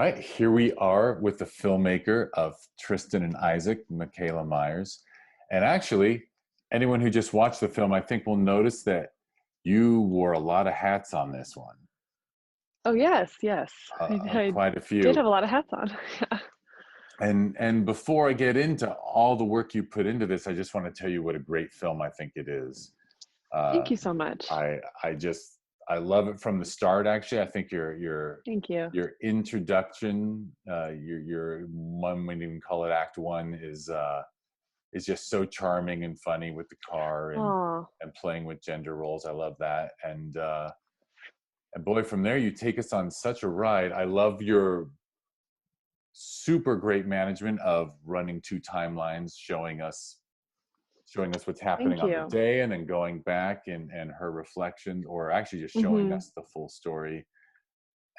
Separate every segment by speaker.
Speaker 1: All right, here we are with the filmmaker of Tristan and Isaac, Michaela Myers. And actually, anyone who just watched the film, I think will notice that you wore a lot of hats on this one,
Speaker 2: Oh, yes, yes. I
Speaker 1: quite a
Speaker 2: did
Speaker 1: few.
Speaker 2: have a lot of hats on. Yeah.
Speaker 1: And before I get into all the work you put into this, I just want to tell you what a great film I think it is.
Speaker 2: Thank
Speaker 1: Uh,
Speaker 2: you so much.
Speaker 1: I love it from the start. Actually, I think
Speaker 2: Thank you.
Speaker 1: your introduction, your one, we even call it Act One, is just so charming and funny with the car
Speaker 2: Oh,
Speaker 1: and playing with gender roles. I love that. And boy, from there you take us on such a ride. I love your super great management of running two timelines, showing us what's happening
Speaker 2: thank
Speaker 1: on the
Speaker 2: you.
Speaker 1: day and then going back and her reflections, or actually just showing
Speaker 2: Hmm.
Speaker 1: us the full story.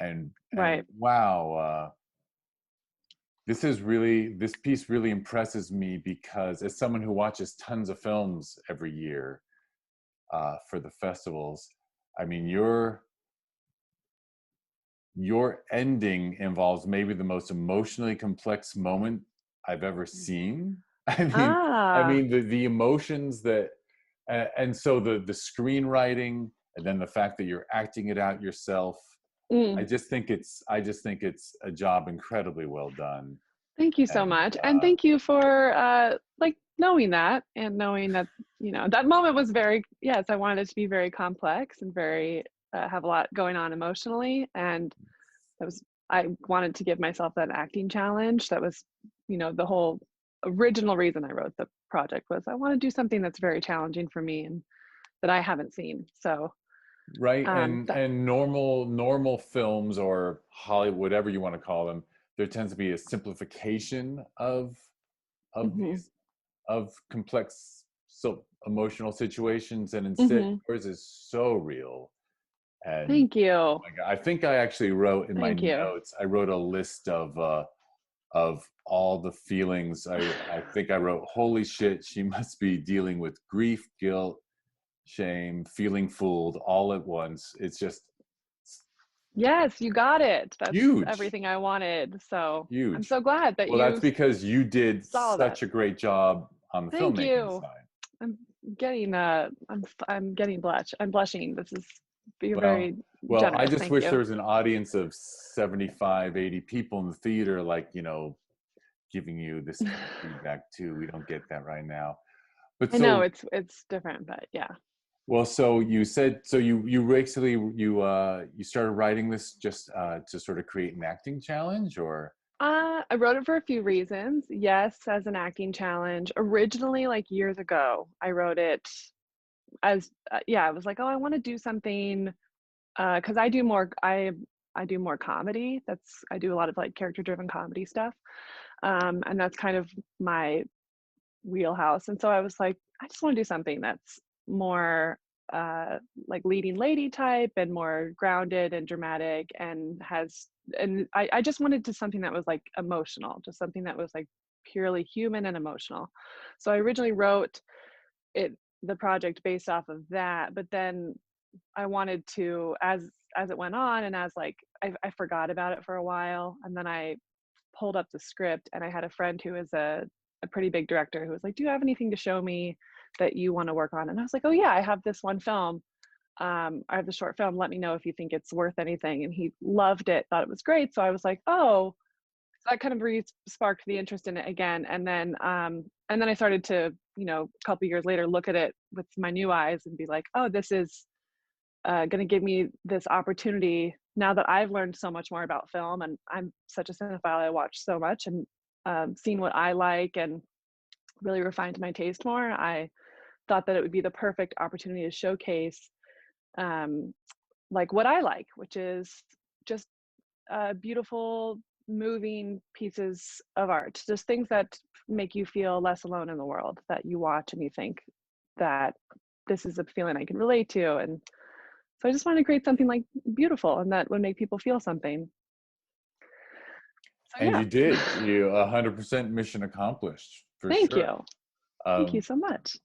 Speaker 1: And
Speaker 2: Right.
Speaker 1: wow, this piece really impresses me because as someone who watches tons of films every year for the festivals, I mean your ending involves maybe the most emotionally complex moment I've ever seen. I
Speaker 2: Ah,
Speaker 1: mean the emotions that, and so the screenwriting, and then the fact that you're acting it out yourself.
Speaker 2: mm,
Speaker 1: I just think it's a job incredibly well done.
Speaker 2: thank you so
Speaker 1: And
Speaker 2: much. And thank you for like knowing that and knowing that, that moment was very, yes, I wanted it to be very complex and very have a lot going on emotionally. And that was, I wanted to give myself that acting challenge. That was, the whole original reason I wrote the project was I want to do something that's very challenging for me and that I haven't seen. So
Speaker 1: right,
Speaker 2: that,
Speaker 1: and normal films or Hollywood, whatever you want to call them, there tends to be a simplification of
Speaker 2: mhm,
Speaker 1: these of complex, so emotional situations, and instead
Speaker 2: mhm.
Speaker 1: yours is so real. And
Speaker 2: Thank you.
Speaker 1: oh my God, I think I actually wrote in my
Speaker 2: Thank you.
Speaker 1: notes, I wrote a list of all the feelings. I think I wrote, holy shit, she must be dealing with grief, guilt, shame, feeling fooled all at once. It's just
Speaker 2: Yes, you got it. That's
Speaker 1: huge,
Speaker 2: everything I wanted. So I'm
Speaker 1: huge.
Speaker 2: so glad that
Speaker 1: Well, that's
Speaker 2: you
Speaker 1: because you did
Speaker 2: saw that.
Speaker 1: such a great job on the
Speaker 2: Thank
Speaker 1: filmmaking
Speaker 2: you.
Speaker 1: side.
Speaker 2: I'm getting I'm getting blush. I'm blushing. This is be
Speaker 1: Well,
Speaker 2: very
Speaker 1: well, I
Speaker 2: generous.
Speaker 1: just
Speaker 2: Thank
Speaker 1: wish
Speaker 2: you.
Speaker 1: there was an audience of 75, 80 people in the theater, like, giving you this kind of feedback too. We don't get that right now. But
Speaker 2: I know
Speaker 1: so,
Speaker 2: it's different, but yeah.
Speaker 1: well, so you said, so you basically, you started writing this just to sort of create an acting challenge, or?
Speaker 2: I wrote it for a few reasons. Yes, as an acting challenge. Originally, like years ago, I wrote it as yeah, I was like, oh, I want to do something because I do more comedy. I do a lot of like character driven comedy stuff, and that's kind of my wheelhouse. And so I was like, I just want to do something that's more like leading lady type and more grounded and dramatic and I just wanted to something that was like emotional, just something that was like purely human and emotional. So I originally wrote it the project based off of that, but then I wanted to as it went on and as like I forgot about it for a while, and then I pulled up the script and I had a friend who is a pretty big director who was like, do you have anything to show me that you want to work on? And I was like, oh yeah, I have this one film. I have the short film. Let me know if you think it's worth anything. And he loved it, thought it was great. So I was like, oh, so that kind of sparked the interest in it again. And then I started to, a couple years later, look at it with my new eyes and be like, oh, this is going to give me this opportunity now that I've learned so much more about film and I'm such a cinephile. I watch so much and seen what I like and really refined my taste more. I thought that it would be the perfect opportunity to showcase um, like what I like, which is just beautiful, moving pieces of art, just things that make you feel less alone in the world, that you watch and you think that this is a feeling I can relate to. And so I just wanted to create something like beautiful and that would make people feel something. So
Speaker 1: And
Speaker 2: yeah,
Speaker 1: you did. You 100% mission accomplished for
Speaker 2: thank
Speaker 1: sure.
Speaker 2: you. Thank you
Speaker 1: Um,
Speaker 2: so much.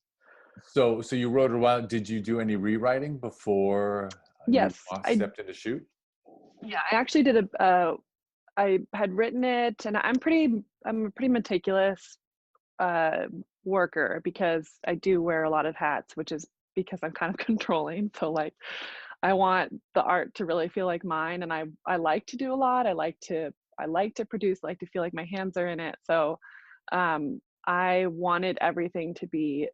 Speaker 1: so you wrote it a while. Did you do any rewriting before you
Speaker 2: Yes, I
Speaker 1: stepped into shoot?
Speaker 2: yeah, I actually did I had written it, and I'm a pretty meticulous uh, worker because I do wear a lot of hats, which is because I'm kind of controlling. So like, I want the art to really feel like mine, and I like to do a lot. I like to produce, I like to feel like my hands are in it. So I wanted everything to be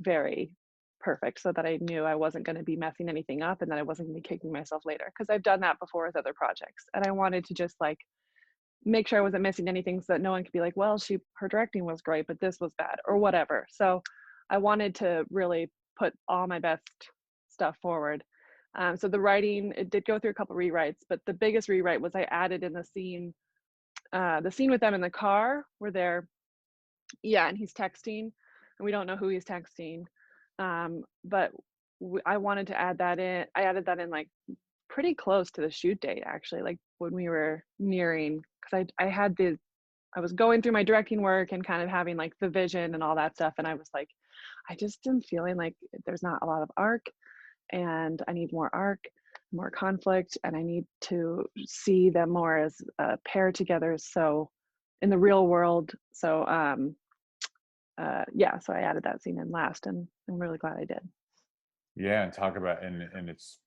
Speaker 2: very perfect so that I knew I wasn't going to be messing anything up and that I wasn't going to be kicking myself later because I've done that before with other projects. And I wanted to just like make sure I wasn't missing anything so that no one could be like, well, her directing was great, but this was bad or whatever. So I wanted to really put all my best stuff forward. So the writing, it did go through a couple rewrites, but the biggest rewrite was I added in the scene with them in the car where they're, yeah, and he's texting and we don't know who he's texting. But I wanted to add that in. I added that in like pretty close to the shoot date, actually, like when we were nearing, because I was going through my directing work and kind of having like the vision and all that stuff. And I was like, I just am feeling like there's not a lot of arc and I need more arc, more conflict, and I need to see them more as a pair together. So in the real world. So yeah, so I added that scene in last and I'm really glad I did.
Speaker 1: Yeah, and talk about and it's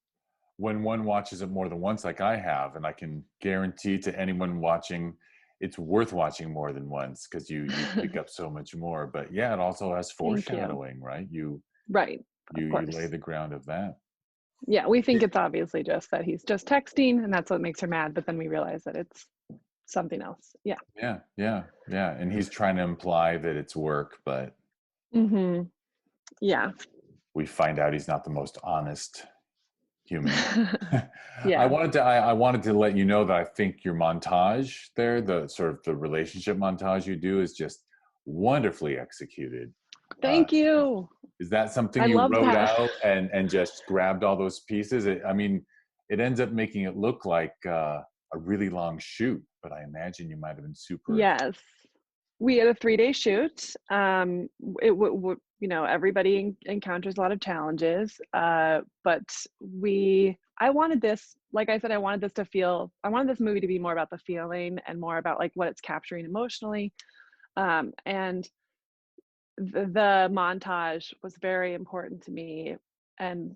Speaker 1: when one watches it more than once, like I have, and I can guarantee to anyone watching, it's worth watching more than once because you pick up so much more. But yeah, it also has
Speaker 2: Thank you.
Speaker 1: foreshadowing, right? You
Speaker 2: Right,
Speaker 1: you
Speaker 2: of
Speaker 1: you lay
Speaker 2: course.
Speaker 1: the ground of that.
Speaker 2: Yeah, we think it's obviously just that he's just texting and that's what makes her mad, but then we realize that it's something else. Yeah.
Speaker 1: Yeah, yeah, yeah. And he's trying to imply that it's work, but
Speaker 2: Mhm. Yeah.
Speaker 1: we find out he's not the most honest human.
Speaker 2: Yeah.
Speaker 1: I wanted to let you know that I think your montage there, the sort of the relationship montage you do, is just wonderfully executed. Uh,
Speaker 2: Thank you.
Speaker 1: is that something
Speaker 2: I
Speaker 1: you
Speaker 2: love
Speaker 1: wrote
Speaker 2: that.
Speaker 1: out and just grabbed all those pieces? I mean, it ends up making it look like a really long shoot, but I imagine you might have been super.
Speaker 2: Yes. We had a 3-day shoot. It would, you know, everybody encounters a lot of challenges. But I wanted this, like I said, I wanted this movie to be more about the feeling and more about like what it's capturing emotionally. And the montage was very important to me. And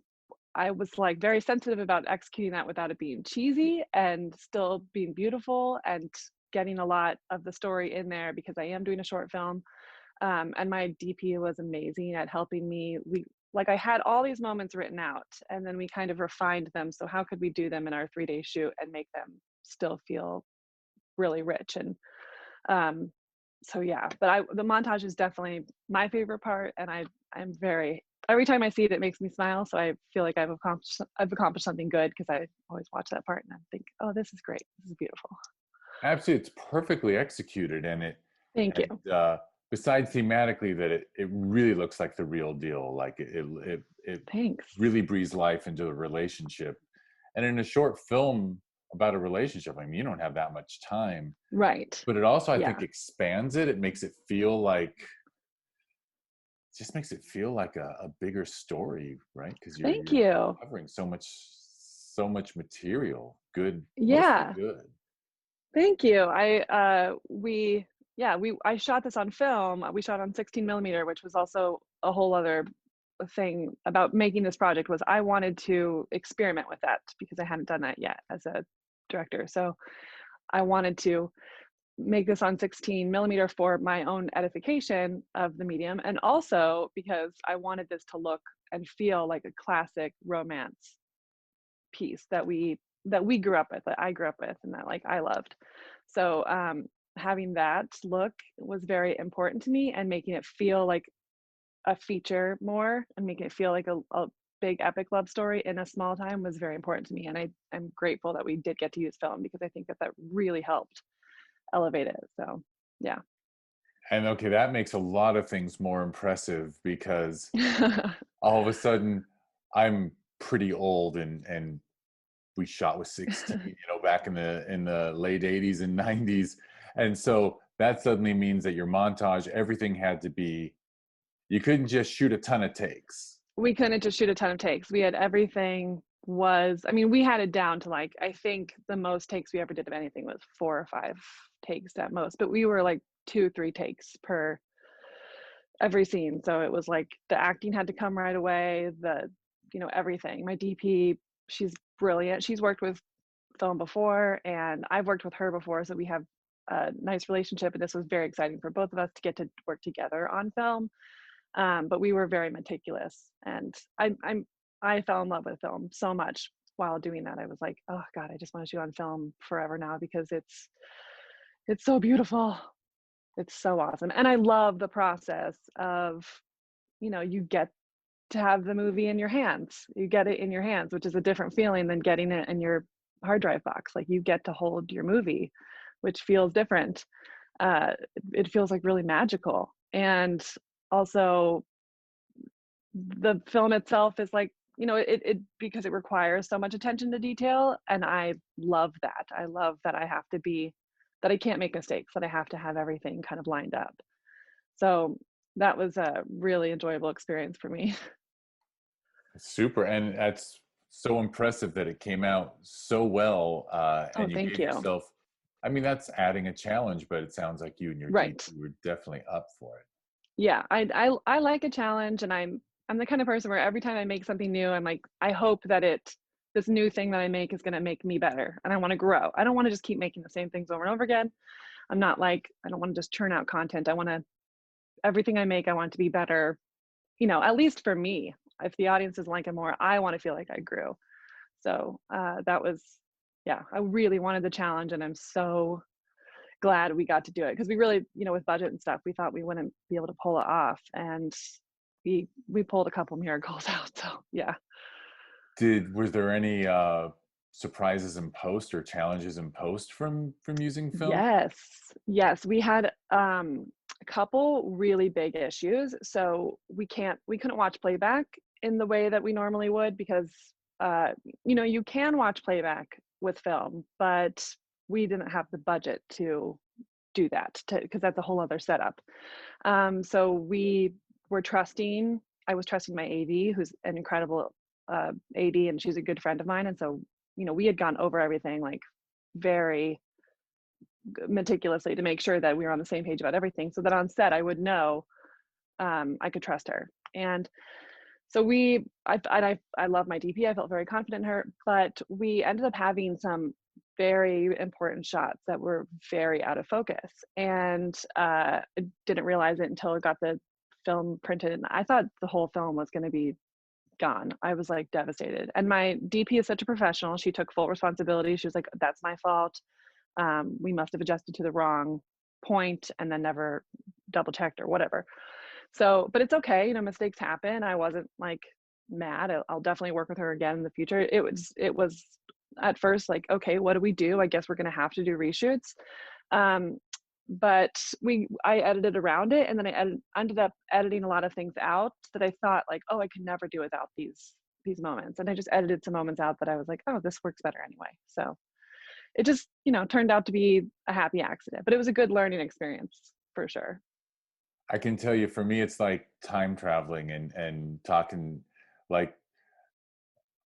Speaker 2: I was like very sensitive about executing that without it being cheesy and still being beautiful and getting a lot of the story in there because I am doing a short film. And my DP was amazing at helping me. I had all these moments written out and then we kind of refined them. So how could we do them in our 3-day shoot and make them still feel really rich? And um, so yeah, but the montage is definitely my favorite part, and I'm very every time I see it, it makes me smile. So I feel like I've accomplished something good because I always watch that part and I think, oh, this is great, this is beautiful.
Speaker 1: Absolutely, it's perfectly executed,
Speaker 2: Thank
Speaker 1: and
Speaker 2: you.
Speaker 1: besides thematically that it really looks like the real deal. Like it
Speaker 2: Thanks.
Speaker 1: really breathes life into the relationship. And in a short film about a relationship, I mean, you don't have that much time,
Speaker 2: Right.
Speaker 1: but it also, I think,
Speaker 2: Yeah.
Speaker 1: expands it. It makes it feel like, just makes it feel like a bigger story, right? Because
Speaker 2: Thank
Speaker 1: you're
Speaker 2: you.
Speaker 1: covering so much material, good, mostly
Speaker 2: Yeah.
Speaker 1: good.
Speaker 2: Thank you. I shot this on film. We shot on 16 millimeter, which was also a whole other thing about making this project was I wanted to experiment with that because I hadn't done that yet as a director. So I wanted to make this on 16 millimeter for my own edification of the medium. And also because I wanted this to look and feel like a classic romance piece that we grew up with, that I grew up with, and that like I loved. So having that look was very important to me, and making it feel like a feature more, and making it feel like a big epic love story in a small time was very important to me. And I'm grateful that we did get to use film because I think that really helped elevate it. So yeah.
Speaker 1: And okay, that makes a lot of things more impressive because all of a sudden I'm pretty old and we shot with 16, back in the late 80s and 90s. And so that suddenly means that your montage, everything had to be, you couldn't just shoot a ton of takes.
Speaker 2: We couldn't just shoot a ton of takes. We had everything was, I mean, we had it down to like, I think the most takes we ever did of anything was 4 or 5 takes at most, but we were like 2, 3 takes per every scene. So it was like the acting had to come right away, everything. My DP, she's brilliant. She's worked with film before and I've worked with her before, so we have a nice relationship, and this was very exciting for both of us to get to work together on film. But we were very meticulous, and I fell in love with film so much while doing that. I was like, oh God, I just want to shoot on film forever now because it's so beautiful. It's so awesome. And I love the process of, you get to have the movie in your hands. You get it in your hands, which is a different feeling than getting it in your hard drive box. Like you get to hold your movie, which feels different. It feels like really magical. And also the film itself is like, it because it requires so much attention to detail. And I love that. I love that that I can't make mistakes, that I have to have everything kind of lined up. So that was a really enjoyable experience for me.
Speaker 1: Super. And that's so impressive that it came out so well,
Speaker 2: Oh,
Speaker 1: and you
Speaker 2: thank
Speaker 1: gave
Speaker 2: you.
Speaker 1: yourself, I mean, that's adding a challenge, but it sounds like you and your
Speaker 2: Right.
Speaker 1: DP were definitely up for it.
Speaker 2: Yeah, I like a challenge, and I'm the kind of person where every time I make something new, I'm like, I hope that this new thing that I make is going to make me better, and I want to grow. I don't want to just keep making the same things over and over again. I'm not like, I don't want to just churn out content. Everything I make, I want it to be better, at least for me. If the audience is liking more, I want to feel like I grew. So that was, yeah, I really wanted the challenge, and I'm so glad we got to do it, because we really, with budget and stuff, we thought we wouldn't be able to pull it off, and we pulled a couple miracles out. So yeah.
Speaker 1: Was there any surprises in post or challenges in post from using film?
Speaker 2: Yes, we had a couple really big issues. So we couldn't watch playback in the way that we normally would, because you can watch playback with film, but we didn't have the budget to do that, because that's a whole other setup. So I was trusting my AD, who's an incredible AD, and she's a good friend of mine. And so, we had gone over everything like very meticulously to make sure that we were on the same page about everything, so that on set I would know, I could trust her. And so I love my DP. I felt very confident in her, but we ended up having some very important shots that were very out of focus, and I didn't realize it until I got the film printed. And I thought the whole film was going to be gone. I was like devastated. And my DP is such a professional. She took full responsibility. She was like, "That's my fault. We must have adjusted to the wrong point and then never double checked or whatever." So, but it's okay. Mistakes happen. I wasn't like mad. I'll definitely work with her again in the future. It was at first like, okay, what do we do? I guess we're going to have to do reshoots. Um, but I edited around it, and then ended up editing a lot of things out that I thought like, oh, I could never do without these moments. And I just edited some moments out that I was like, oh, this works better anyway. So it just, turned out to be a happy accident, but it was a good learning experience for sure.
Speaker 1: I can tell you, for me, it's like time traveling and talking. Like,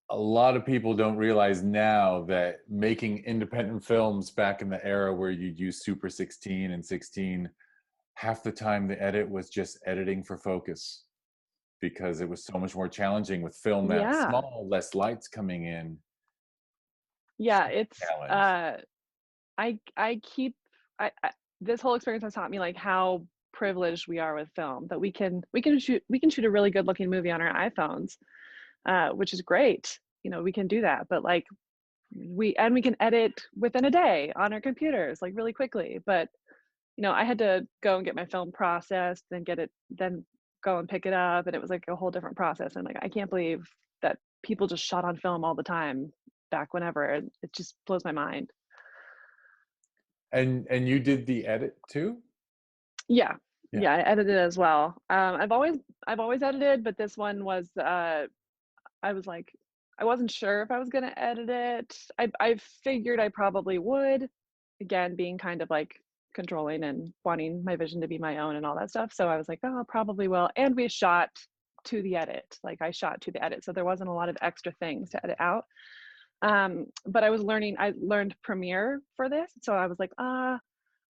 Speaker 1: a lot of people don't realize now that making independent films back in the era where you'd use Super 16 and 16, half the time the edit was just editing for focus, because it was so much more challenging with film that
Speaker 2: Yeah.
Speaker 1: small, less lights coming in.
Speaker 2: Yeah. It's,
Speaker 1: Challenge.
Speaker 2: I keep, I this whole experience has taught me like how privileged we are with film, that we can shoot a really good looking movie on our iPhones, which is great. We can do that, but like we can edit within a day on our computers, like really quickly. But I had to go and get my film processed, then go and pick it up, and it was like a whole different process. And like, I can't believe that people just shot on film all the time back whenever. It just blows my mind.
Speaker 1: And you did the edit too?
Speaker 2: Yeah.
Speaker 1: Yeah.
Speaker 2: Yeah, I edited as well. I've always edited, but this one was I was like, I wasn't sure if I was gonna edit it. I figured I probably would. Again, being kind of like controlling and wanting my vision to be my own and all that stuff. So I was like, oh, I probably will. And we shot to the edit. Like I shot to the edit. So there wasn't a lot of extra things to edit out. But I learned Premiere for this. So I was like, I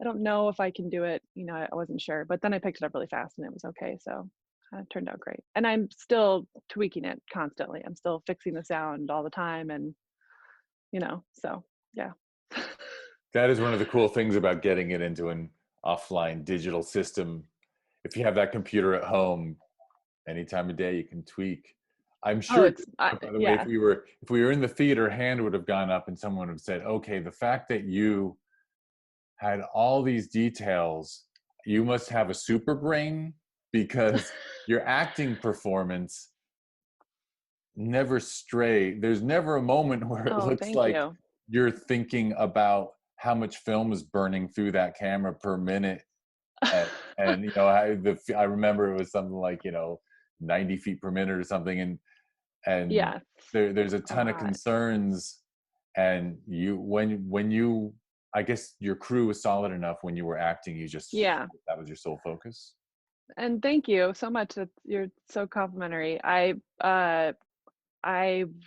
Speaker 2: don't know if I can do it. You know, I wasn't sure, but then I picked it up really fast and it was okay. So it turned out great. And I'm still tweaking it constantly. I'm still fixing the sound all the time. And, you know, so yeah.
Speaker 1: That is one of the cool things about getting it into an offline digital system. If you have that computer at home, any time of day you can tweak. I'm
Speaker 2: Oh,
Speaker 1: sure, by the way,
Speaker 2: yeah.
Speaker 1: if we were in the theater, hand would have gone up and someone would have said, okay, the fact that you had all these details, you must have a super brain, because your acting performance never stray. There's never a moment where it
Speaker 2: Oh,
Speaker 1: looks
Speaker 2: thank
Speaker 1: like
Speaker 2: you.
Speaker 1: you're thinking about how much film is burning through that camera per minute. And you know, I remember it was something like, you know, 90 feet per minute or something. And
Speaker 2: Yeah,
Speaker 1: there's a
Speaker 2: a
Speaker 1: ton of
Speaker 2: lot.
Speaker 1: concerns. And when you, I guess your crew was solid enough when you were acting, you just,
Speaker 2: Yeah.
Speaker 1: that was your sole focus.
Speaker 2: And thank you so much. You're so complimentary. I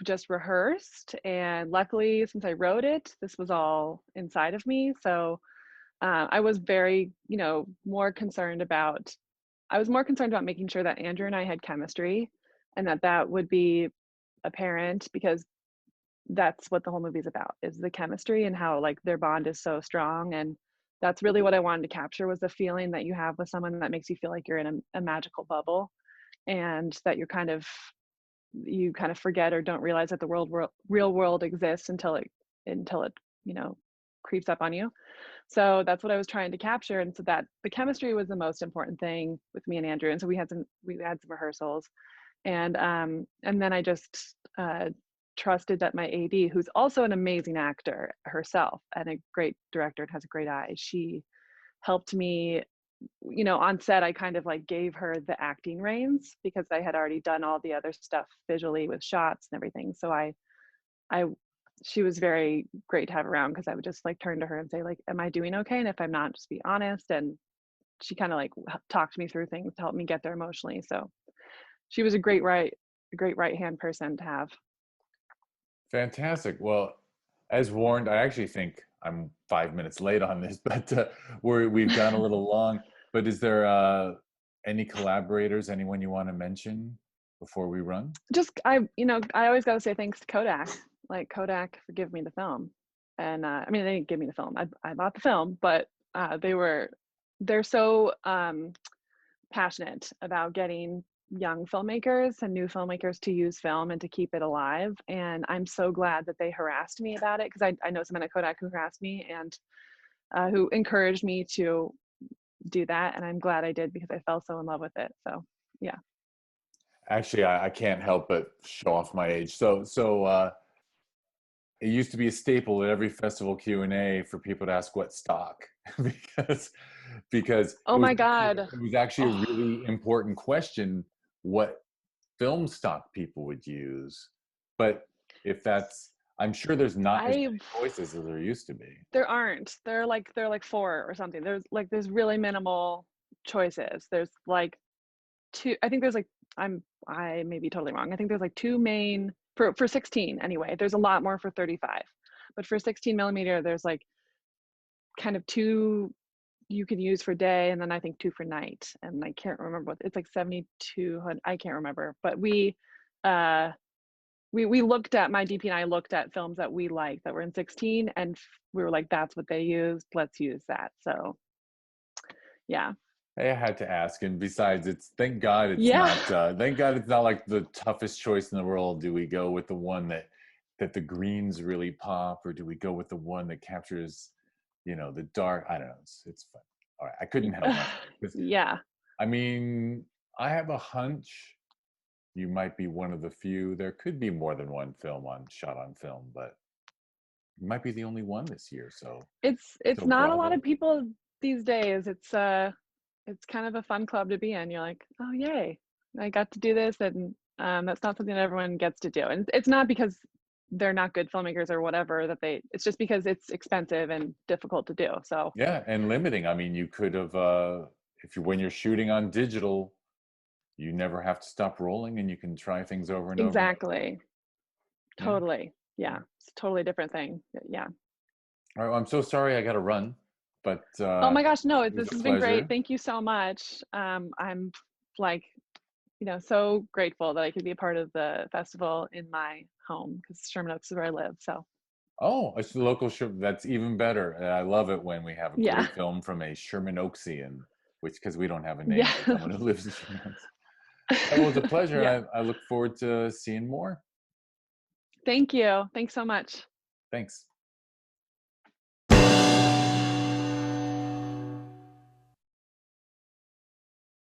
Speaker 2: just rehearsed, and luckily, since I wrote it, this was all inside of me. So I was very, you know, more concerned about. I was more concerned about making sure that Andrew and I had chemistry, and that would be apparent, because that's what the whole movie's about, is the chemistry and how like their bond is so strong. And that's really what I wanted to capture, was the feeling that you have with someone that makes you feel like you're in a magical bubble, and that you kind of forget or don't realize that the real world exists until it, you know, creeps up on you. So that's what I was trying to capture. And so that the chemistry was the most important thing with me and Andrew. And so we had some rehearsals, and then I just trusted that my AD, who's also an amazing actor herself and a great director and has a great eye, she helped me. You know, on set, I kind of like gave her the acting reins, because I had already done all the other stuff visually with shots and everything. So I she was very great to have around, because I would just like turn to her and say like, am I doing okay? And if I'm not, just be honest. And she kind of like talked me through things to help me get there emotionally. So she was a great right hand person to have.
Speaker 1: Fantastic. Well, as warned, I actually think I'm 5 minutes late on this, but we've gone a little long. But is there any collaborators, anyone you want to mention before we run?
Speaker 2: Just I always got to say thanks to Kodak. Like Kodak for giving me the film. And I mean, they didn't give me the film. I bought the film, but they're so passionate about getting young filmmakers and new filmmakers to use film and to keep it alive. And I'm so glad that they harassed me about it, because I know someone at Kodak who harassed me, and who encouraged me to do that. And I'm glad I did, because I fell so in love with it. So yeah.
Speaker 1: Actually, I can't help but show off my age. So it used to be a staple at every festival Q&A for people to ask what stock, because
Speaker 2: Oh my God.
Speaker 1: it was actually a
Speaker 2: Oh,
Speaker 1: really important question, what film stock people would use. But if that's, I'm sure there's not as
Speaker 2: I
Speaker 1: many choices as there used to be.
Speaker 2: There aren't. They're like four or something. There's really minimal choices. There's like two. I think there's like I may be totally wrong. I think there's like two main for 16 anyway. There's a lot more for 35, but for 16 millimeter, there's like kind of two you can use for day, and then I think two for night. And I can't remember what it's like 7200. I can't remember, but uh we looked at, my DP and I looked at films that we liked that were in 16, and we were like, that's what they used, let's use that. So yeah.
Speaker 1: I had to ask, and besides, it's thank God it's
Speaker 2: Yeah.
Speaker 1: not. Thank God it's not like the toughest choice in the world. Do we go with the one that the greens really pop, or do we go with the one that captures, you know, the dark? I don't know. It's fun. All right, I couldn't help myself, because
Speaker 2: Yeah.
Speaker 1: I mean, I have a hunch you might be one of the few. There could be more than one film shot on film, but you might be the only one this year.
Speaker 2: It's
Speaker 1: So
Speaker 2: not a lot
Speaker 1: bravo.
Speaker 2: of people these days. It's kind of a fun club to be in. You're like, oh yay, I got to do this. And that's not something that everyone gets to do. And it's not because they're not good filmmakers or whatever, it's just because it's expensive and difficult to do. So
Speaker 1: Yeah, and limiting. I mean, you could have, if you when you're shooting on digital, you never have to stop rolling, and you can try things over and over and over.
Speaker 2: Exactly.
Speaker 1: Yeah.
Speaker 2: Totally. Yeah. It's a totally different thing. Yeah.
Speaker 1: All right, well, I'm so sorry I got to run, but
Speaker 2: Oh my gosh, no,
Speaker 1: it was
Speaker 2: this
Speaker 1: a
Speaker 2: has been great.
Speaker 1: pleasure.
Speaker 2: Thank you so much. I'm like, so grateful that I could be a part of the festival in my home because Sherman Oaks is where I live. So
Speaker 1: Oh, it's the local show. That's even better. And I love it when we have a
Speaker 2: yeah.
Speaker 1: great film from a Sherman Oaksian, which because we don't have a name
Speaker 2: Yeah.
Speaker 1: for someone who lives in Sherman Oaks. Well, it was a pleasure,
Speaker 2: Yeah.
Speaker 1: and I look forward to seeing more.
Speaker 2: Thank you. Thanks so much.
Speaker 1: Thanks.